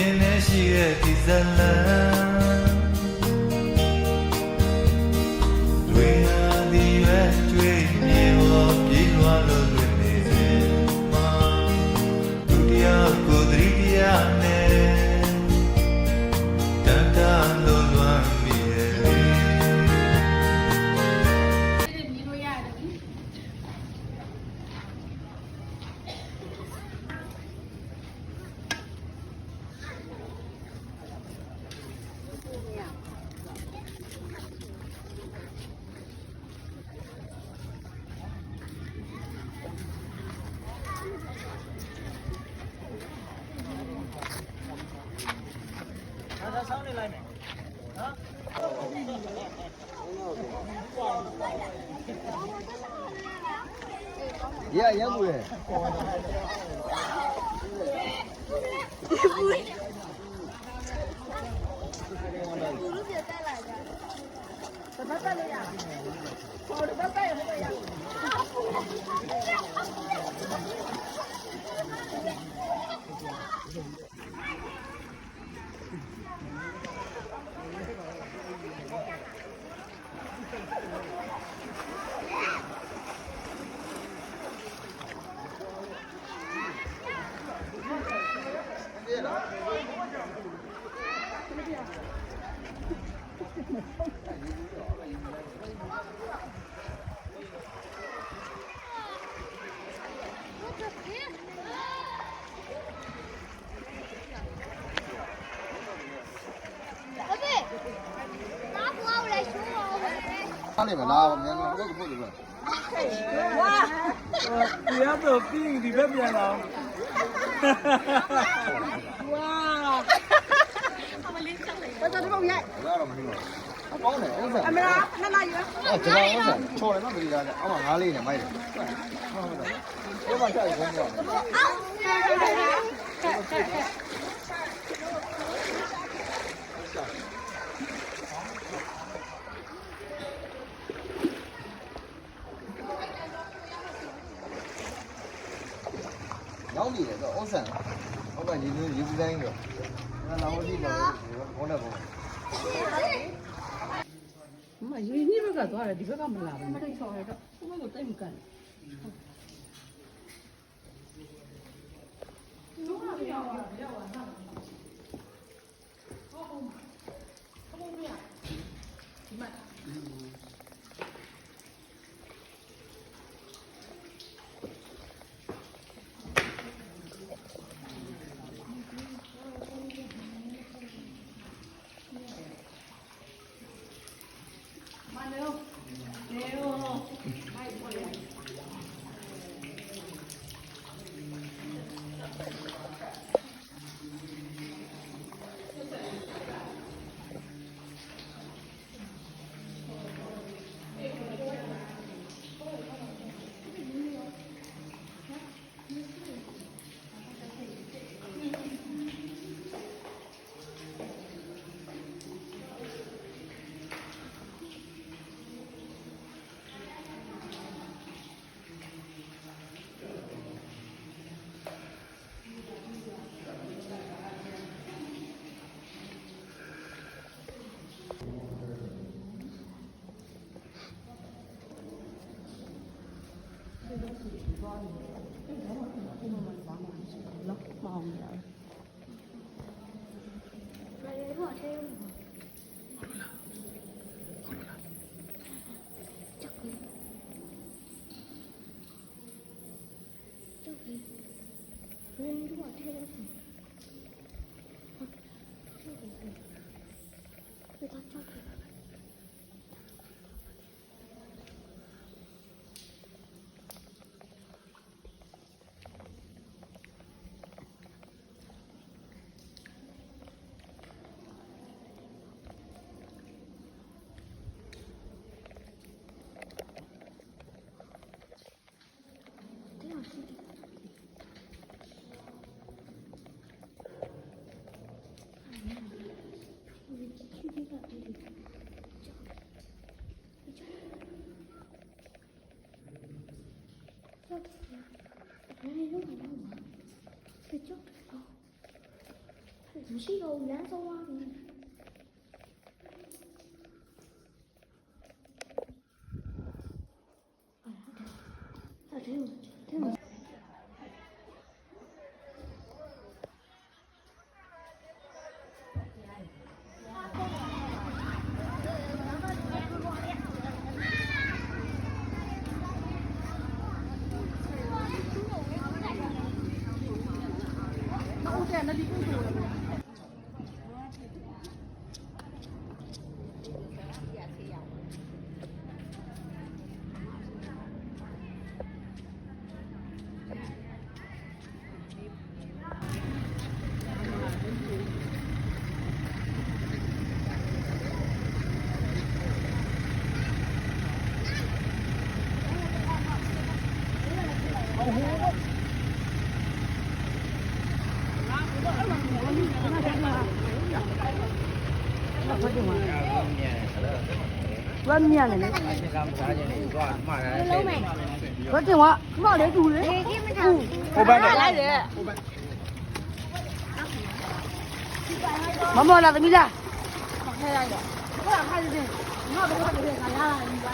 ရင်နဲ့ရှိတဲ့ဒီဇလန်တွေဟာဒီရွယ်ကျွေးမြေပေါ်ပြေးလွှားလို့လွင်နေစဉ်မှာဒုတိယကိုသတိတရားနဲ့တန်တာလို့လွမ်းမိရဲ့လေဆောင်းနေလိုက်မယ်နော်ရရဘူးလေနေမလားမြန်မြန်ဘုတ်ဘုတ်လို့ဝါတရားတော့ပြီးဒီဘက်ပြန်လာဝါအမလေးချက်လိုက်ဘာသာတော့ရိုက်လာတော့မင်းတော့ပေါင်းတယ်ဥစ္စာအမလားနှစ်နာရီပဲကျွန်တော်ဥစ္စာချော်တယ်နော်ဒီကားကအောက်မှာ9လေးနဲ့မိုက်တယ်ဟုတ်တယ်ဒီမှာချက်ရုံးတော့ရောက်နေတယ်ဆိုဥစ္စာဟိုကရေနူးရေပူတိုင်းတော့လာဝတိပါဘောနဲ့ဘောမရေနည်းဘက်ကသွားတယ်ဒီဘက်ကမလာဘူးမတိတ်ချော်ရတော့ဘုမကိုတိတ်မကန် မရှိတော့လမ်းဆုံးသွားပြီအဲ့ဒါတဲ့ဝမ်းမြရတယ်လေလုံးမယ်ဘတ်တင်ကမလေးတူလေဒီမထားဟိုဘက်လိုက်တယ်မမလာသမီးလားခဲလိုက်တော့ဘာခိုင်းနေငါတော့တကယ်ခါလာနေပါ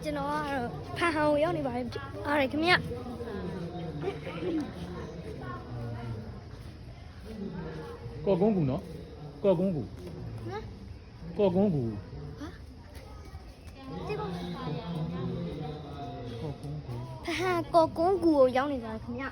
ကျွန်တော်ကတော့ဖန်ဟောင်းရောက်နေပါတယ်အားရခင်ဗျကော့ကုန်းကူနော်ကော့ကုန်းကူကော့ကုန်းကူဟာကော့ကုန်းကူကိုရောက်နေတာခင်ဗျ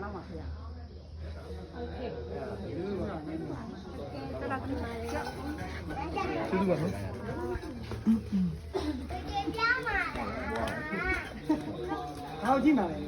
လောက်မှဖေးရ တက်လာပြီကြောက် ကျေးဇူးပါနော် 好进来。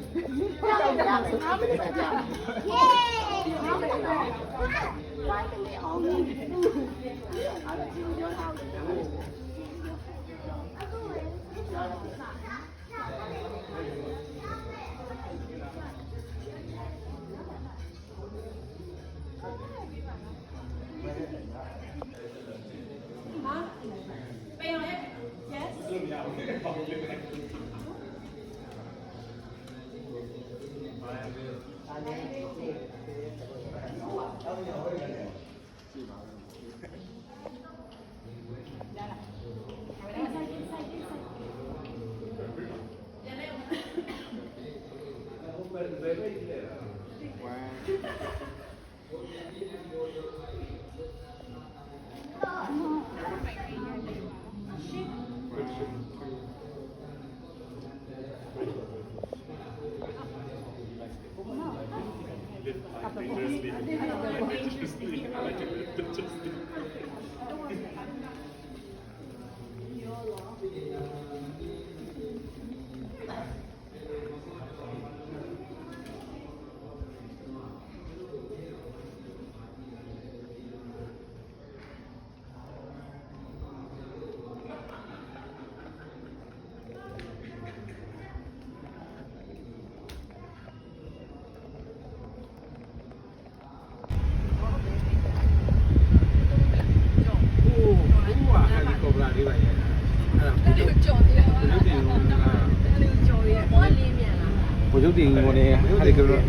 ဘုရုပ်တင်ကိုလည်းဟာဒီကတော့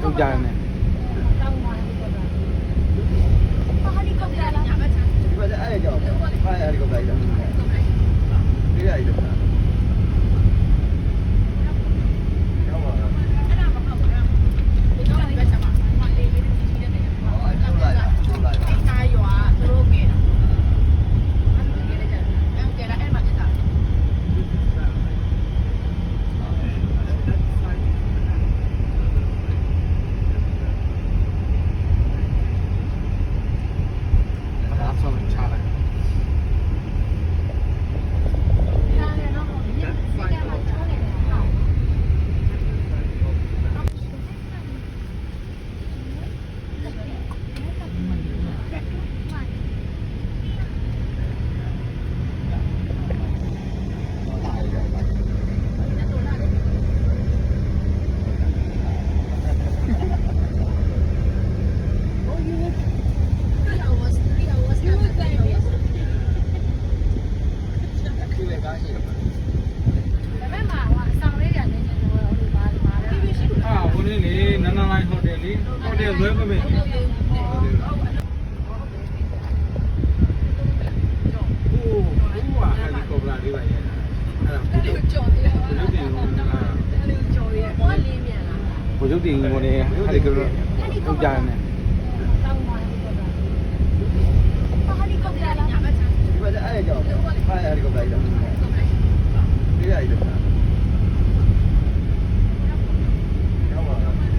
ထုတ်ကြရတယ် ဒီဘက်အဲ့ကြောက်အားရဒီကောလိုက်တာဒီရည်တော့ရောက်ပါလားဘုရုပ်တင်ကိုလည်းဟာဒီကတော့ထုတ်ကြရတယ် ဒီဘက်အဲ့ကြောက်အားရဒီကောလိုက်တာဒီရည်တော့ရောက်ပါလား ဟ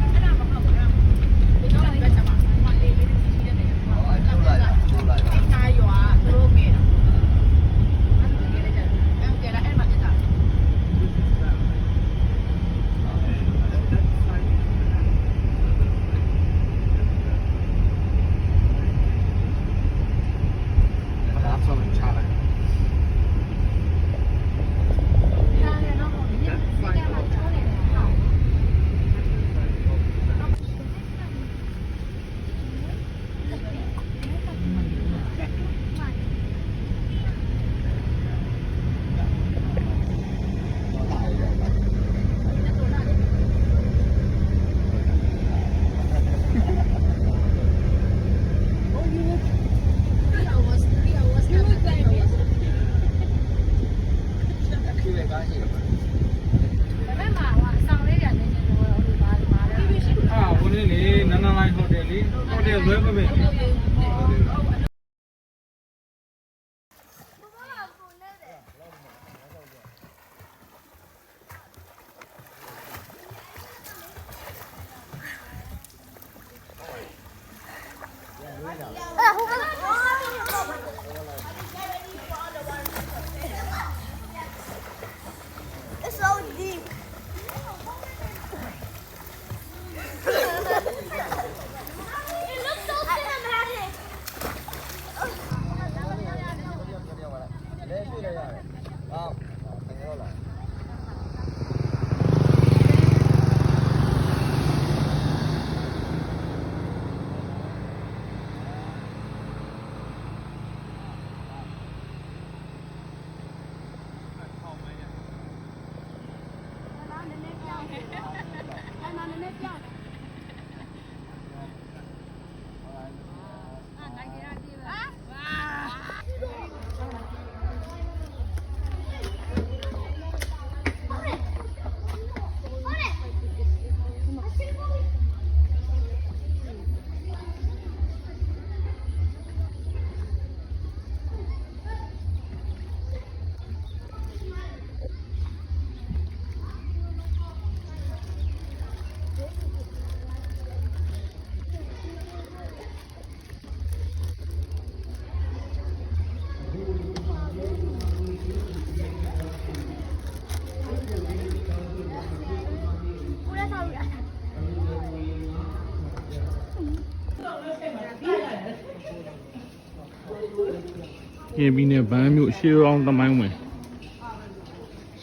ကရင်ပြည်နယ်ဗန်းမြို့ရှေးအောင်သမိုင်းဝင်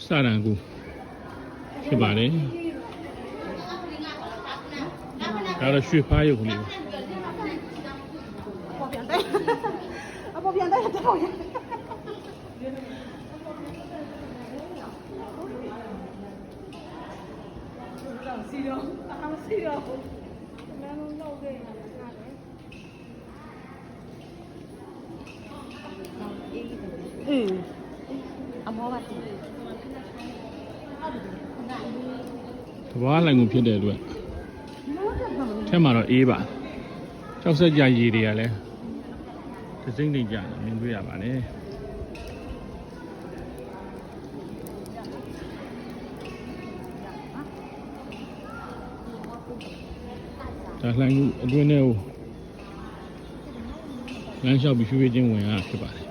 စရံကူဖြစ်ပါတယ်ဒါတော့ရွှေဖားရုပ်ကလေး ပေါ်ပြန်တယ်တော့ရ စီတော့အားစီတော့ အမောပါစီ တဘာလိုင်ကူဖြစ်တဲ့အတွက်ထဲမှာတော့အေးပါကြောက်ဆက်ကြရေတွေကလည်းသစိမ့်နေကြတယ်မြင်တွေ့ရပါတယ်ဒါလိုင်ကူအတွင်းထဲကိုလမ်းလျှောက်ပြီးရွှေချင်းဝင်ရဖြစ်ပါတယ်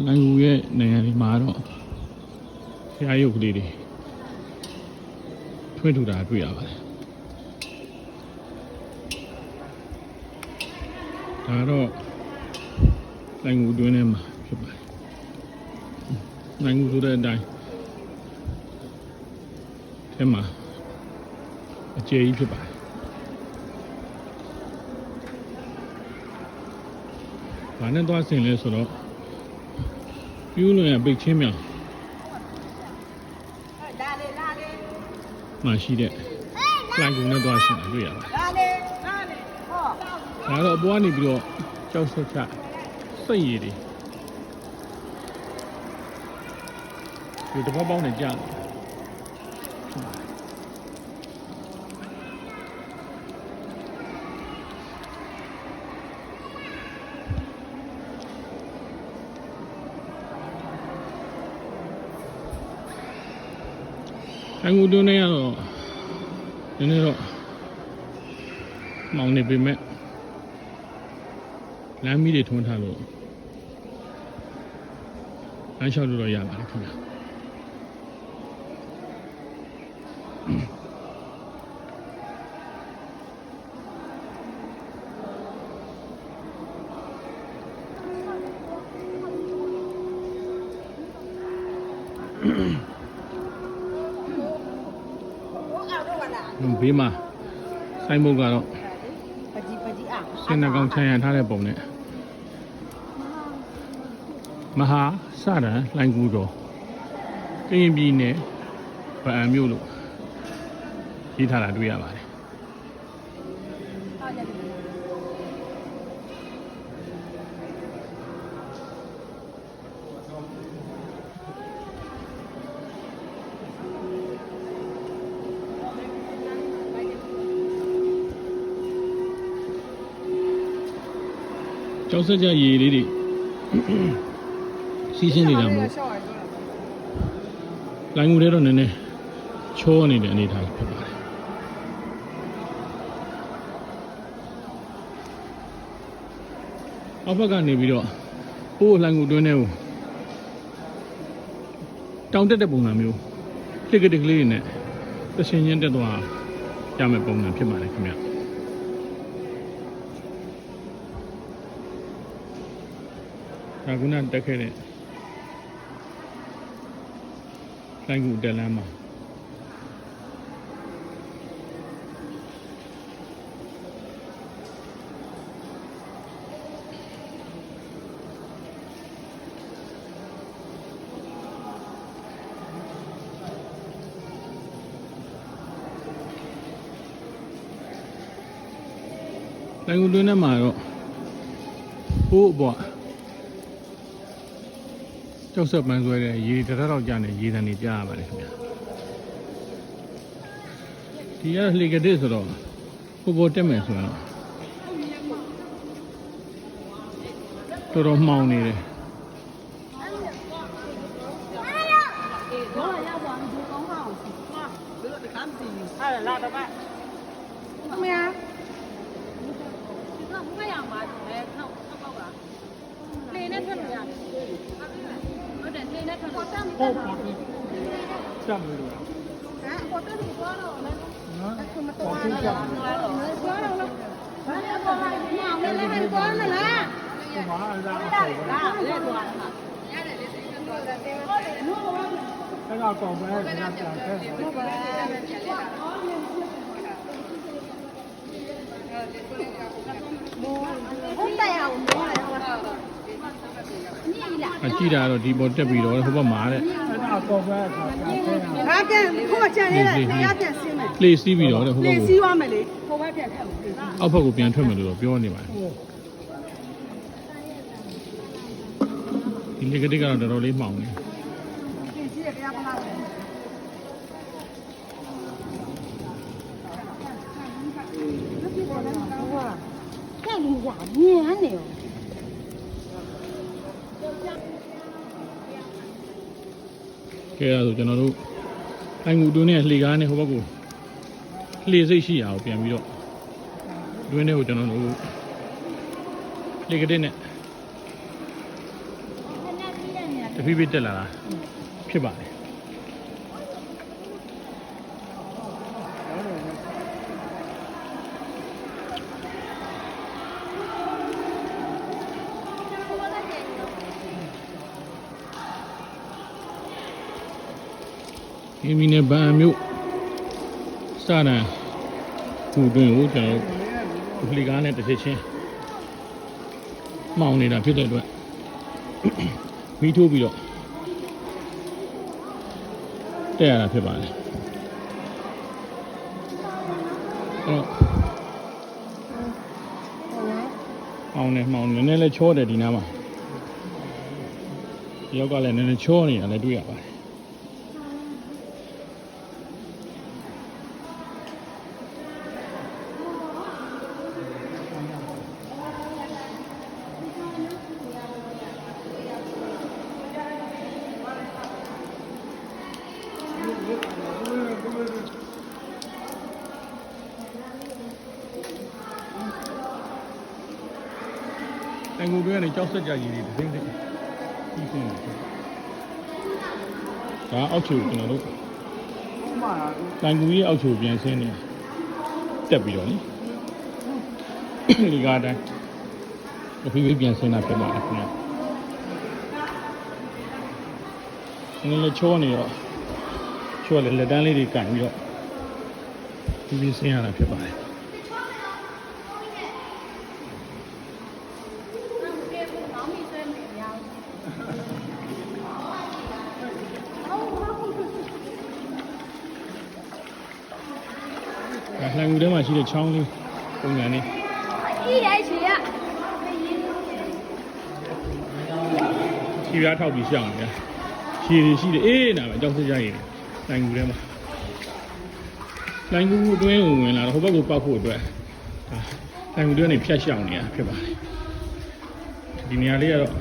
လိုင်ကူရဲ့နိုင်ငံဒီမှာတော့ဖျားရုပ်ကလေးတွေထွေးထူတာတွေ့ရပါတယ်ဒါတော့လိုင်ကူအတွင်းထဲမှာဖြစ်ပါတယ်လိုင်ကူဆိုတဲ့အတိုင်းထဲမှာအကျယ်ကြီးဖြစ်ပါတယ်ဘာနဲ့သွားဆင်လဲဆိုတော့ပြူးလွန်ရပိတ်ချင်းမြောင်မရှိတဲ့လိုင်ကူနဲ့သွားဆင်တာတွေ့ရပါတယ်ဒါတော့အပေါ်ကနေပြီးတော့ကြောက်ဆက်ချစိတ်ရည်တွေဒီတပေါက်ပေါက်နဲ့ကြာတယ်အငူတွန်းနေရတော့နည်းနည်းတော့မောင်နေပေမဲ့လမ်းမီးတွေထွန်းထားလို့လမ်းလျှောက်လို့တော့ရပါတယ်ခင်ဗျာဘေးမှာစိုင်းမုတ်ကတော့ပကြီးအောင်စင်နှကောင်ခြံရံထားတဲ့ပုံနဲ့မဟာစရံလိုင်ကူတော်ကရင်ပြည်နယ်ဗအံမြို့လို့ရေးထားတာတွေ့ရပါတယ်ကျောက်စကြရေလေးတွေစီးရှင်းနေတာမဟုတ်လိုင်ငူတွေတော့နည်းနည်းချောနေတဲ့အနေအထားဖြစ်ပါတယ်အောက်ဘက်ကနေပြီးတော့ပိုးလိုင်ငူတွင်းထဲကိုတောင်တက်တဲ့ပုံစံမျိုးတစ်ကလေးတွေနဲ့သရှင်ချင်းတက်သွားရမယ့်ပုံစံဖြစ်ပါတယ်ခင်ဗျာဒါကတက်ခဲ့တဲ့လိုင်ကူတက်လမ်းမှာလိုင်ကူတွင်းထဲမှာတော့ဟိုးအပေါ်ကျောက်ဆက်ပန်းဆွဲတဲ့ရေတရတော့ကြတဲ့ရေတံတွေကြားရပါတယ်ခင်ဗျာဒီကလှေကတဲ့ဆိုတော့ပေါ်တက်မယ်ဆိုတော့တော်တော်မှောင်နေတယ်မရ不要嘛，哎，看报吧。你那穿什么呀？我等你那穿。ဟုတ်ပါပြီစမ်းလို့ရ 我这里多了，我们。နော် 我这里多了，多了。အကြည့်တာတော့ဒီပေါ်တက်ပြီးတော့ဟိုဘက်မှာတဲ့ ဘာပြန်ခုမှကြံနေတဲ့တရားပြန်ဆင်းမယ် လေစီးပြီးတော့တဲ့ဟိုဘ လေ က်ကို စီးသွားမယ်လေဟိုဘက်ပြန်ထပ်မယ် အောက်ဘက်ကိုပြန်ထွက်မယ်လို့တော့ပြောနေပါတယ်ဒီလေကတိကတော့တော်တော်လေးမှောင်နေ ပြင်စီးရတရားမလား看你呀，黏的哟。 ကဲအဲ့ဒါဆိုကျွန်တော်တို့အိုင်ငူတွင်းနဲ့လှေကားနဲ့ဟိုဘက်ကိုလှေစိတ်ရှိရအောင်ပြန်ပြီးတော့တွင်းထဲကိုကျွန်တော်တို့လှေကတဲ့နဲ့တပိပိတက်လာတာဖြစ်ပါတယ်ဒီမီနဲ့ဗန်မြို့စတဲ့ဟိုတွင်ကိုကျွန်တော်တို့ဖလီကားနဲ့တစ်ချက်ချင်းမှောင်နေတာဖြစ်တဲ့အတွက်မီးထိုးပြီးတော့တက်ရတာဖြစ်ပါတယ်အဲ့တော့မှောင်နေနည်းနည်းလေးချောတယ်ဒီနားမှာဒီရောက်ကလည်းနည်းနည်းချောနေတာလည်းတွေ့ရပါတယ်အငူတွေကနေကြောက်စက်ကြကြီးတွေသိမ့်သိမ့်ပြီးစင်းတယ်ဒါအောက်ချိုကျွန်တော်တို့တိုင်ကူကြီးအောက်ချိုပြန်ဆင်းနေတက်ပြီးတော့နိဒီကားတိုင်းတဖြည်းဖြည်းပြန်ဆင်းတာဖြစ်ပါတယ်ခင်ဗျာနည်းနည်းချောနေတော့ချောလေလက်တန်းလေးတွေကင်ပြီးတော့ဒီဆင်းရတာဖြစ်ပါတယ်လှိုင်ကူထဲမှာရှိတဲ့ချောင်းလေးပုံစံလေးကြီးရိုက်ချီရခြေပြားထောက်ပြီးရှောင်းနေတာခြေတွေရှိတယ်အေးနာပဲကြောက်စကြရည်လှိုင်ကူထဲမှာလှိုင်ကူအတွင်းကိုဝင်လာတော့ဟိုဘက်ကိုပောက်ဖို့အတွက်လှိုင်ကူတွင်းနေဖြတ်ရှောင်းနေတာဖြစ်ပါတယ်ဒီနေရာလေးကတော့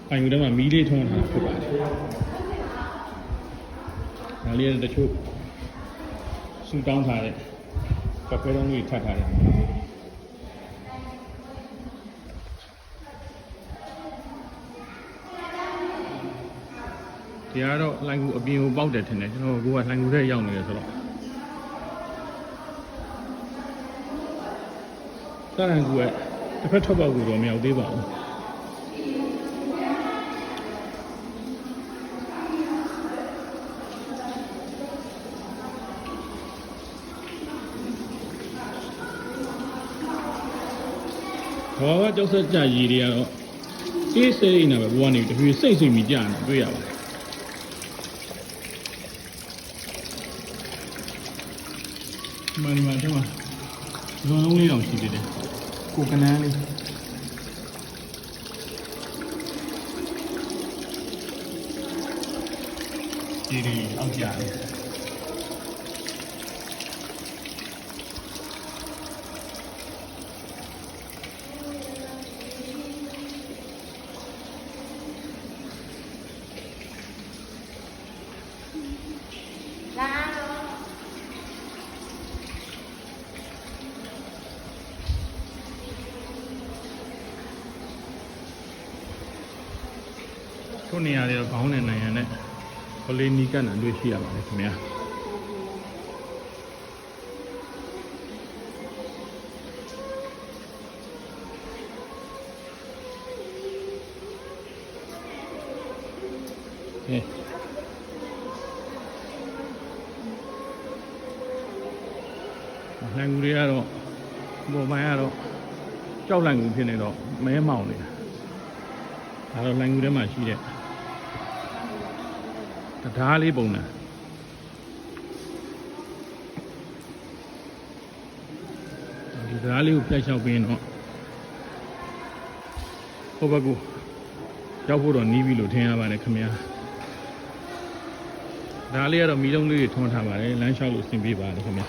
လှိုင်ကူထဲမှာမီးလေးထွန်းထားတာဖြစ်ပါတယ်ဒါလေးတချို့ဆူတောင်းထားတဲ့ကဖဲတုံးကြီးထပ်ထားတယ်ဒီကတော့လှိုင်ကူအပြင်ကိုပေါက်တယ်ထင်တယ်ကျွန်တော်ကလှိုင်ကူထဲရောက်နေတယ်ဆိုတော့စရန်ကူရဲ့တစ်ဖက်ထွက်ပေါက်ကိုတော့မရောက်သေးပါဘူးဘာဝကြောက်စက်ကြရည်တွေကတော့အေးစိတ်နေပဲဘဝနေတဖြည်းစိတ်စိတ်မိကြနေတွေ့ရပါတယ်မန်မန်တော့လုံးလုံးလေးတော့ရှိသေးတယ်ကိုကနန်းလေးဒီအောက်ကြတယ်ခုနေရာတွေတော့ခေါင်းနဲ့နိုင်ငံနဲ့ကလေးနီးကပ်တာတွေ့ရှိရပါတယ်ခင်ဗျာ လန်ကူတွေကတော့ပေါ်ပိုင်းကတော့ကြောက်လန်ကူဖြစ်နေတော့မဲမောင်နေတာဒါတော့လန်ကူထဲမှာရှိတဲ့တရားလေးပုံစံဒီတရားလေးကိုဖျက်ချောက်ပြီးတော့ဟိုဘက်ကရောက်ဖို့တော့နီးပြီလို့ထင်ရပါတယ်ခင်ဗျာဒါလေးကတော့မီးလုံးလေးတွေထွန်းထားပါတယ်လမ်းလျှောက်လို့အဆင်ပြေပါတယ်ခင်ဗျာ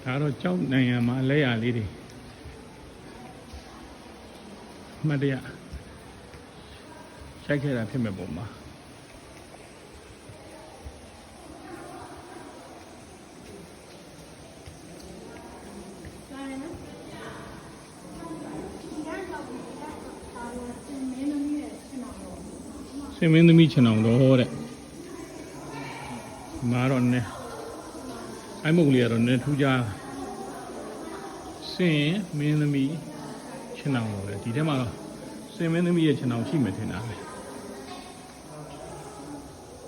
ဒါတော့ကြောက်နိုင်ငံမှာလက်ရလေးတွေမှတ်တရရှိုက်ခဲ့တာဖြစ်မဲ့ပုံမှာစင်မင်းသမီးချင်အောင်တော့တဲ့မာတော့နဲ့အိုင်မုတ်လေးကတော့နည်းထူးကြစင်မင်းသမီးချင်အောင်လို့လေဒီထဲမှာစင်မင်းသမီးရဲ့ချင်အောင်ရှိမှထင်တာပဲ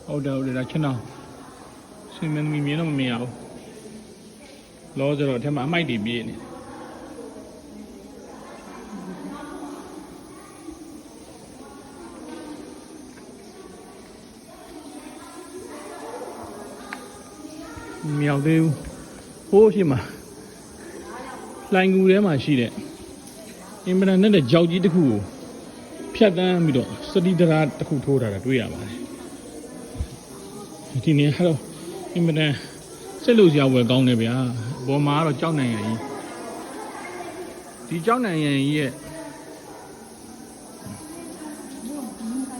ဟုတ်တယ်ဒါချင်အောင်စင်မင်းသမီးမြင်တော့မမြင်အောင်လောဆိုတော့အထက်မှာအမိုက်တွေပြေးနေမြောက်သေးဘူးဟိုးရှိမှာလိုင်ကူထဲမှာရှိတဲ့အင်မတန်နဲ့တဲ့ကြောက်ကြီးတစ်ခုကိုဖြတ်တန်းပြီးတော့စတိတရာတစ်ခုထိုးထားတာတွေ့ရပါတယ်ဒီနေ့ကတော့အင်မတန်စိတ်လို့စရာဝယ်ကောင်းတယ်ဗျာဘောမှာကတော့ကြောက်နိုင်ရည်ဒီကြောက်နိုင်ရည်ရဲ့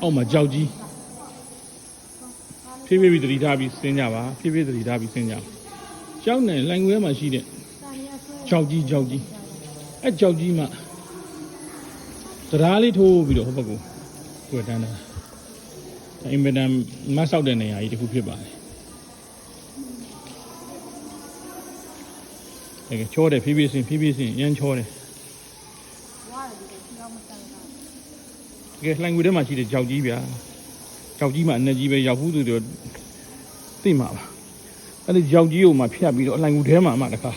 အောက်မှာကြောက်ကြီးဖြည်းဖြည်းပြီးသတိထားပြီးစဉ်းကြပါဖြည်းဖြည်းသတိထားပြီးစဉ်းကြကြောက်နေလိုင်ကွဲမှာရှိတဲ့ကြောက်ကြီးအဲကြောက်ကြီးမှတရားလေးထိုးပြီးတော့ဟိုဘက်ကိုတွေ့တန်းတာအင်မတန်မဆောက်တဲ့နေရာကြီးတစ်ခုဖြစ်ပါတယ်ချောတယ်ဖြည်းဖြည်းစဉ်ရမ်းချောတယ်လိုင်ကွဲထဲမှာရှိတဲ့ကြောက်ကြီးဗျာကြောက်ကြီးမှအနေကြီးပဲရောက်ဘူးသူတို့သိမှာပါအဲ့ဒီကြောက်ကြီးကိုမှဖြတ်ပြီးတော့အလိုင်ကူထဲမှာမှတခါ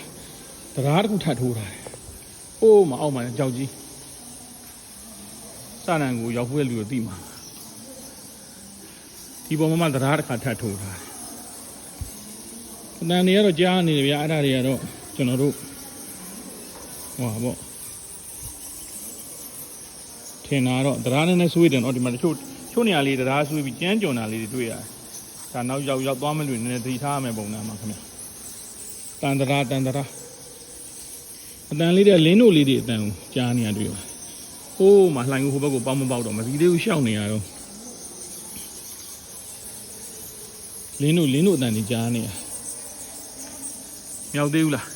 တရားတစ်ခုထပ်ထိုးထားတယ်။အိုးမအောက်မှာကြောက်ကြီးစနံကိုရောက်ဖို့လူတို့သိမှာဒီပေါ်မှာတရားတစ်ခါထပ်ထိုးထားတယ်။အတန်တွေကတော့ကြားနေတယ်ဗျာအဲ့ဒါတွေကတော့ကျွန်တော်တို့ဟောပေါ့ထင်တာတော့တရားနဲ့ဆွေးတယ်တော့ဒီမှာတချို့နေရာလေးတရားဆွေးပြီးကြမ်းကြုံတာလေးတွေတွေ့ရတယ်။ဒါနောက်ရောက်သွားမလို့နည်းနည်းသတိထားရမယ်ပုံစံမှာခင်ဗျ။တန်တရာအတန်လေးတဲ့လင်းတို့လေးတွေအတန်ကိုကြားနေရတွေ့ပါ။ဟိုးမှာလှိုင်ကိုဟိုဘက်ကိုပေါက်မပေါက်တော့မစီသေးဘူးရှောက်နေရတော့လင်းတို့အတန်တွေကြားနေရမြောက်သေးဘူးလား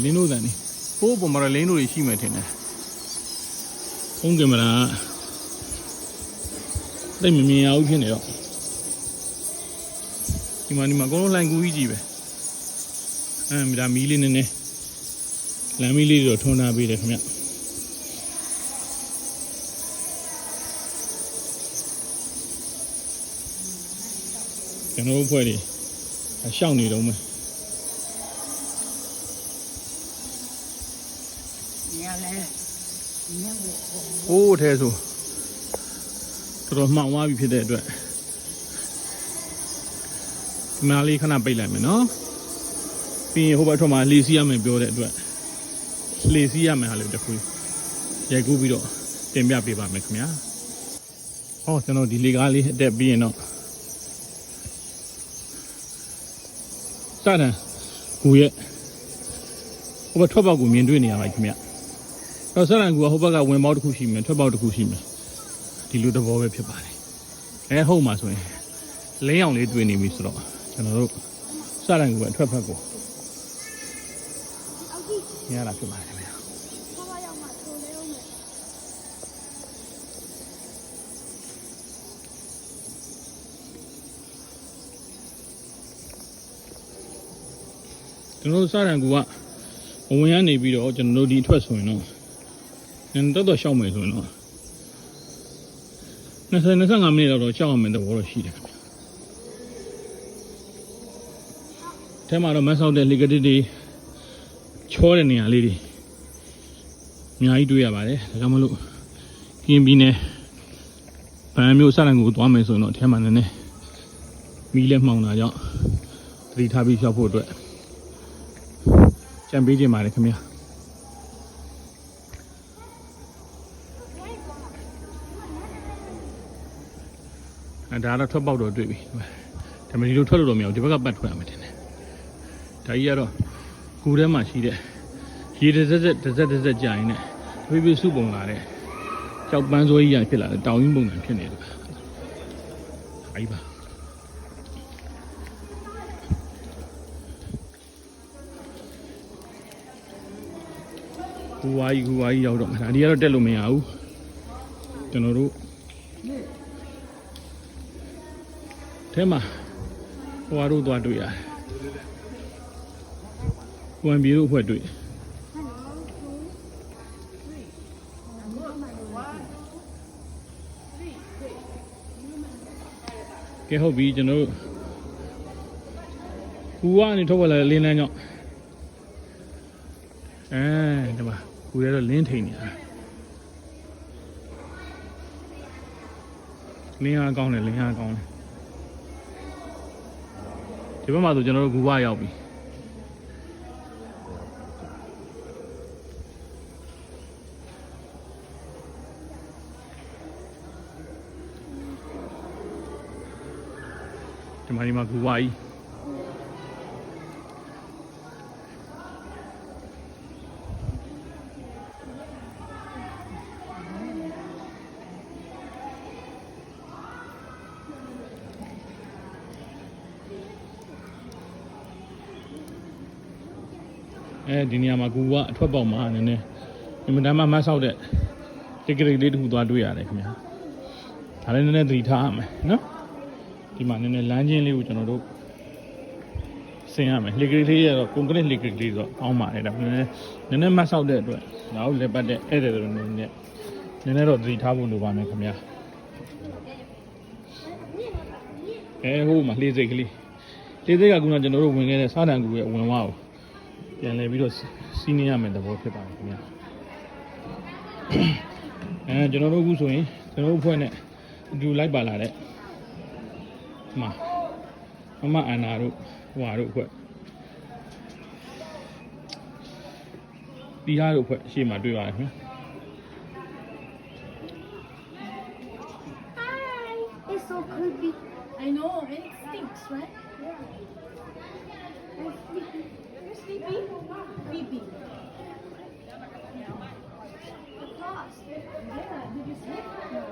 လင်းတို့တန်နေဟိုးပေါ်မှာလင်းတို့တွေရှိမှထင်တယ်ဖုန်းကင်မရာတိတ်မမြင်ရဘူးဖြစ်နေတော့ဒီမှာကောလုံးလှိုင်ကူကြီးပဲဒါမီးလေးနည်းနည်းလမ်းမီးလေးတော့ထွန်းထားပေးတယ်ခင်ဗျကျွန်တော်တို့ဖွဲ့တွေရှောက်နေတော့မယ်โอ้แท้ဆိုတော်မှောင်သွားပြီဖြစ်တဲ့အတွက်ဒီမှာလေးခဏပိတ်လိုက်မယ်နော်ပြီးရင်ဟိုဘက်ထွက်မှာလေစီးရမယ်ပြောတဲ့အတွက်လေစီးရမယ်ဟာလို့တခုရိုက်ကူးပြီးတော့တင်ပြပေးပါမယ်ခင်ဗျာ ဟောကျွန်တော်ဒီလေကားလေးအတက်ပြီးရင်တော့စတဲ့ကိုရဲ့ဟိုဘက်ထွက်ပေါက်ကိုမြင်တွေ့နေရပါခင်ဗျတော့စတဲ့ကိုဟိုဘက်ကဝင်ပေါက်တစ်ခုရှိမယ်ထွက်ပေါက်တစ်ခုရှိမယ်ဒီလိုသဘောပဲဖြစ်ပါတယ်ဟုတ်မှာဆိုရင်လင်းအောင်လေးတွေ့နေပြီဆိုတော့ကျွန်တော်တို့စတဲ့ကိုအထွက်ဖက်ကိုညလာဖြစ်ပါတယ်ခင်ဗျကျွန်တော်တို့စတဲ့ကူကအဝင်ရနေပြီးတော့ကျွန်တော်တို့ဒီအထွက်ဆိုရင်တော့တော်ရှောက်မယ်ဆိုရင်တော့20-25မိနစ်တော့ရှောက်အောင်မယ်တော့ရှိတယ်ခင်ဗျထဲမှာတော့မဆောက်တဲ့လေကတိတွေချောတဲ့နေရာလေးတွေအများကြီးတွေ့ရပါတယ်ဒါကြောင့်မလို့ကင်းပြီးနေဗန်မျိုးစတဲ့ကူသွားမယ်ဆိုရင်တော့ထဲမှာနည်းနည်းမီးလက်မှောင်တာကြောင့်သတိထားပြီးရှောက်ဖို့အတွက်ကြံပေးခြင်းပါတယ်ခင်ဗျာဒါတော့ထွက်ပေါက်တော့တွေ့ပြီဒါမှဒီလိုထွက်လို့တော့မရဘူးဒီဘက်ကပတ်ထွက်ရမယ်တင်တယ်ဒါကြီးကတော့ကူထဲမှာရှိတဲ့ရေတစ်စက်ကြာရင်ねပြေးပြေးစုပုံလာတဲ့ကြောက်ပန်းစိုးကြီးရဖြစ်လာတဲ့တောင်ကြီးပုံစံဖြစ်နေတယ်အားကြီးပါကူဝါကြီးရောက်တော့ဒါဒီကတော့တက်လို့မရဘူးကျွန်တော်တို့ထဲမှာဟိုတို့သွားတွေ့ရတယ်ဝန်ပြေတို့ဖွဲ့တွေ့ကဲဟုတ်ပြီကျွန်တော်တို့ကူကနေထုတ်လာတဲ့လင်းလန်းကြောင့်ဒီမှာကူရတော့လင်းထိန်နေတာလင်းအားကောင်းတယ်ဒီဘက်မှာဆိုကျွန်တော်တို့ကူဝရောက်ပြီဒီမှာကူဝကြီးဒီနေရာမှာကူကအထွက်ပေါက်မှာနည်းနည်းအင်မတန်မှမဆောက်တဲ့တိကရိတ်လေးတစ်ခုသွားတွေ့ရတယ်ခင်ဗျာဒါလည်းနည်းနည်းသတိထားရမယ်နော်ဒီမှာနည်းနည်းလမ်းချင်းလေးကိုကျွန်တော်တို့ဆင်းရမယ်လေကရိတ်လေးကတော့ကွန်ကရစ်လေကရိတ်လေးဆိုအောင်းပါတယ်ဒါနည်းနည်းမဆောက်တဲ့အတွက်နောက်လက်ပတ်တဲ့ဧည့်သည်တွေနည်းနည်းတော့သတိထားဖို့လိုပါမယ်ခင်ဗျာဟိုမှာလေးစိတ်ကလေးကခုနကျွန်တော်တို့ဝင်ခဲ့တဲ့စားတံကူရဲ့ဝင်ဝါကိုပြန်လဲပြီးတော့စီးနေရမယ်သဘောဖြစ်ပါတယ်ခင်ဗျာကျွန်တော်တို့အခုဆိုရင်ကျွန်တော်တို့ဖွဲ့နဲ့အတူလိုက်ပါလာတဲ့မအန်နာတို့ဟွာတို့ဖွဲ့ပြီးသားတို့ဖွဲ့ရှေ့မှာတွေ့ပါတယ်ခင်ဗျာ Hi, it's so creepy. I know, it stinks, right? Yeah. You're sleepy. You're sleepy? Creepy. The claws. Yeah, did you sleep? No.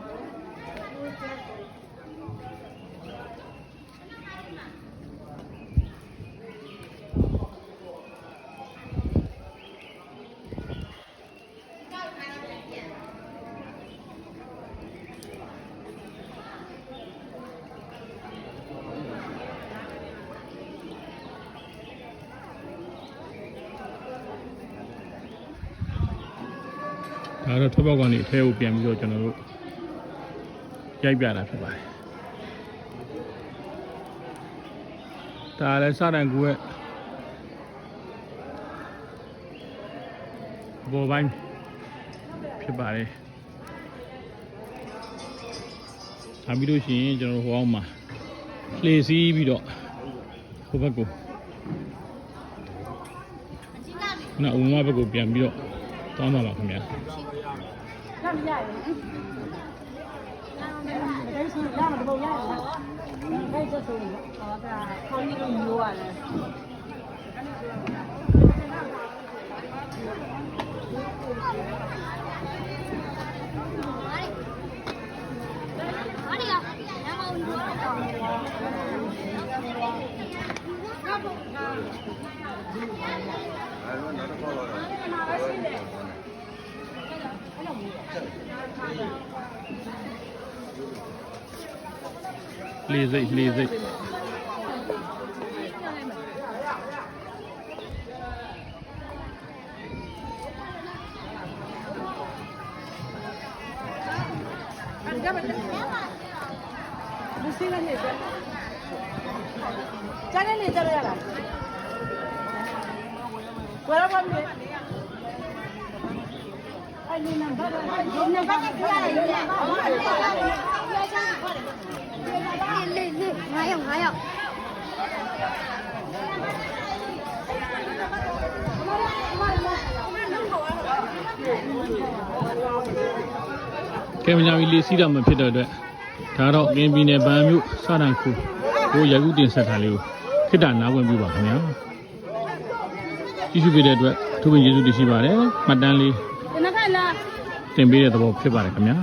ဒါတော့ထွက်ပေါက်ကနေအထဲကိုပြန်ပြီးတော့ကျွန်တော်တို့ရိုက်ပြတာဖြစ်ပါတယ်ဒါလည်းစတဲ့ကူရဲ့ဘောပိုင်းဖြစ်ပါတယ်ဒါပြီးလို့ရှိရင်ကျွန်တော်တို့ဟိုအောင်မှာလှေစီးပြီးတော့ဟိုဘက်ကိုနောက်ဦးမဘက်ကိုပြန်ပြီးတော့သွားမှာပါခင်ဗျာ ဆိုရမှာတော့ရတယ်။အဲ့ဒါဆိုရင်ဟောဒါခေါင်းကြီးကိုယူရတယ် လေစိတ်လေစိတ် လူစင်းကနေကြားတယ်နေကြရလားဘယ်တော့မှမလဲအဲ့ဒီနံပါတ်ဒီနံပါတ်ကပြရတယ်လေ9ယောက် ကဲမညာမီလေးစီးတာမဖြစ်တဲ့အတွက်ဒါတော့ကင်းပြည်နယ်ဗန်မြို့စတန်ခုကိုရကုတင်ဆက်ထားလေးကိုခိတ္တနားဝင်ပြပါခင်ဗျာကြည့်ရှုပေးတဲ့အတွက်အထူးပင်ကျေးဇူးတင်ရှိပါတယ်မှတ်တမ်းလေးတင်ပေးတဲ့သဘောဖြစ်ပါတယ်ခင်ဗျာ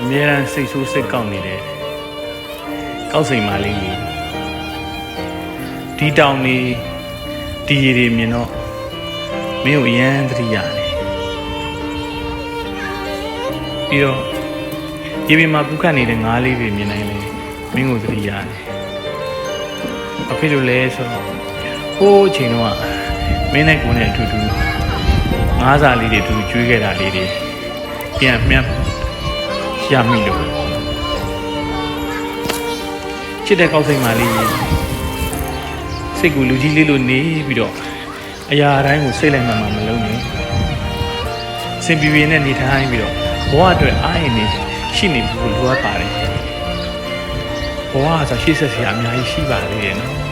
အမြဲတမ်းစိတ်ဆိုးစိတ်ကောက်နေတဲ့ကောက်စိန်မလေးကြီးဒီတောင်နေဒီရေတွေမြင်တော့မင်းကိုအရန်သတိရတယ်ပြီးတော့ဒီဘေးမှာပူခတ်နေတဲ့ငါးလေးတွေမြင်နိုင်လေမင်းကိုသတိရတယ်ဘာဖြစ်လို့လဲဆိုတော့ဟိုးအချိန်တော့မင်းနဲ့ကိုယ်နဲ့အတူတူငါးစာလေးတွေတူကျွေးခဲ့တာလေးတွေပြန်မြတ်ရမိလို့ချစ်တဲ့ကောက်စိတ်မလေးစိတ်ကိုလူကြီးလေးလိုနေပြီးတော့အရာတိုင်းကိုစိတ်လိုက်မှမလုံးနဲ့စင်ပြေပြေနဲ့နေထိုင်ပြီးတော့ဘဝအတွက်အားရင်နေရှိနေဘူးလိုအပ်ပါတယ်ဘဝဆိုရှေ့ဆက်စရာအများကြီးရှိပါသေးတယ်နော်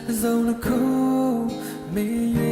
Zone of cool, me.